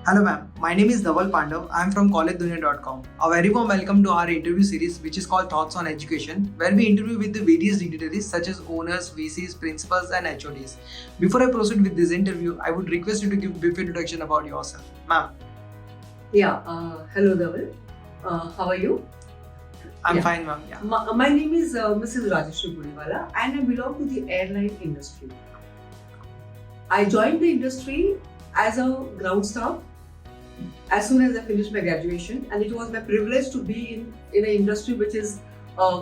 Hello ma'am, my name is Dhaval Pandav. I am from CollegeDunia.com. A very warm welcome to our interview series which is called Thoughts on Education, where we interview with the various dignitaries such as owners, VCs, principals and HODs. Before I proceed with this interview, I would request you to give a brief introduction about yourself. Ma'am. Hello Dhaval. How are you? I'm fine ma'am. Yeah. My name is Mrs. Rajeshree Gudiwala and I belong to the airline industry. I joined the industry as a ground staff as soon as I finished my graduation, and it was my privilege to be in an industry which is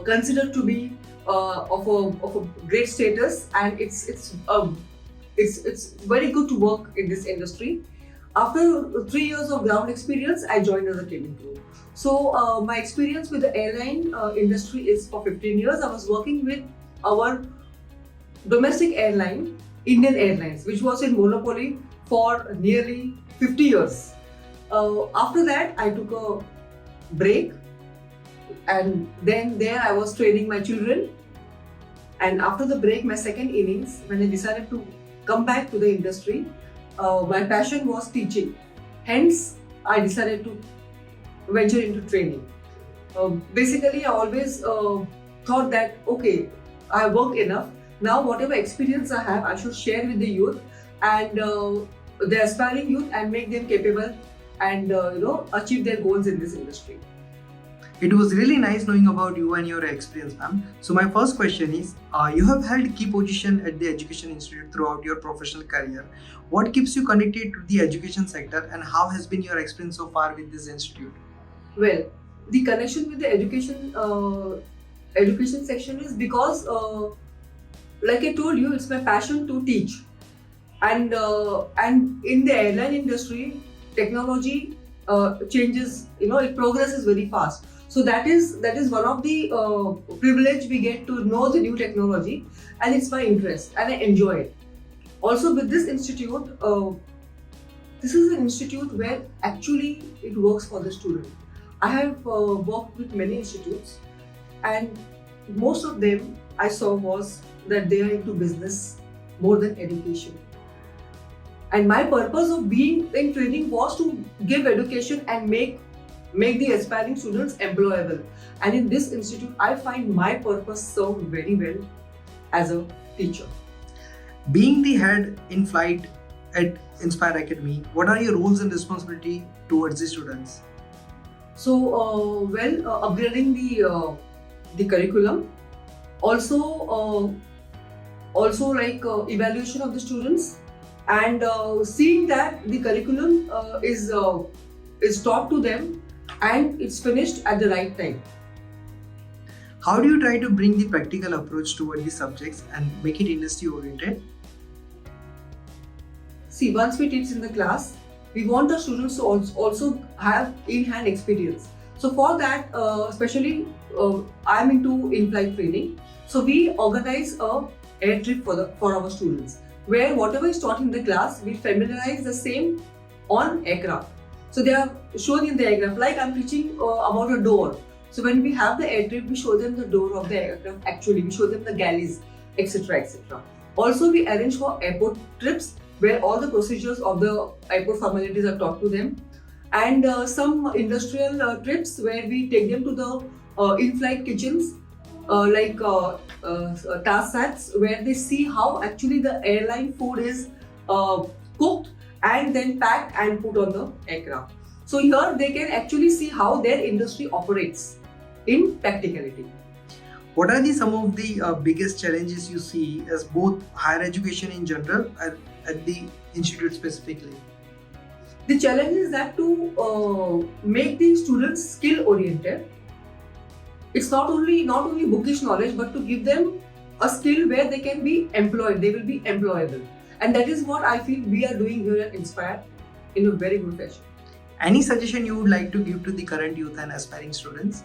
considered to be of a great status, and it's very good to work in this industry. After 3 years of ground experience, I joined as a cabin crew. So my experience with the airline industry is for 15 years. I was working with our domestic airline, Indian Airlines, which was in monopoly for nearly 50 years. After that, I took a break, and then there I was training my children. And after the break, my second innings, when I decided to come back to the industry, my passion was teaching. Hence, I decided to venture into training. Basically, I always thought that, okay, I worked enough. Now, whatever experience I have, I should share with the youth and the aspiring youth and make them capable and achieve their goals in this industry. It was really nice knowing about you and your experience, ma'am. So my first question is, you have held key position at the Education Institute throughout your professional career. What keeps you connected to the education sector, and how has been your experience so far with this institute? Well, the connection with the education section is because, like I told you, it's my passion to teach, and in the airline industry, technology changes. It progresses very fast. So that is one of the privilege we get to know the new technology, and it's my interest and I enjoy it. Also with this institute, this is an institute where actually it works for the student. I have worked with many institutes, and most of them I saw was that they are into business more than education. And my purpose of being in training was to give education and make the aspiring students employable. And in this institute, I find my purpose served very well as a teacher. Being the head Inflight at Inspire Academy, what are your roles and responsibility towards the students? So, upgrading the curriculum, also evaluation of the students, and seeing that the curriculum is taught to them and it's finished at the right time. How do you try to bring the practical approach toward the subjects and make it industry oriented? See, once we teach in the class, we want the students to also have in-hand experience. So for that, especially I'm into in-flight training. So we organize a air trip for our students, where whatever is taught in the class, we familiarize the same on aircraft. So they are shown in the aircraft, like I'm teaching about a door. So when we have the air trip, we show them the door of the aircraft, actually we show them the galleys, etc. etc. Also we arrange for airport trips, where all the procedures of the airport formalities are taught to them, and some industrial trips where we take them to the in-flight kitchens, like task sets, where they see how actually the airline food is cooked and then packed and put on the aircraft. So here they can actually see how their industry operates in practicality. What are some of the biggest challenges you see as both higher education in general and at the institute specifically? The challenge is that to make the students skill oriented. It's not only bookish knowledge, but to give them a skill where they can be employed, they will be employable. And that is what I feel we are doing here at Inspire in a very good fashion. Any suggestion you would like to give to the current youth and aspiring students?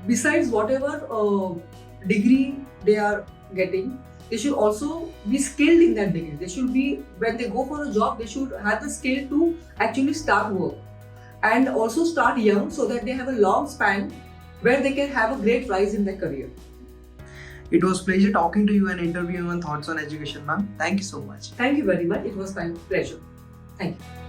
Besides whatever degree they are getting, they should also be skilled in that degree. They should be, when they go for a job, they should have the skill to actually start work. And also start young, so that they have a long span where they can have a great rise in their career. It was a pleasure talking to you and interviewing on Thoughts on Education, ma'am. Thank you so much. Thank you very much. It was my pleasure. Thank you.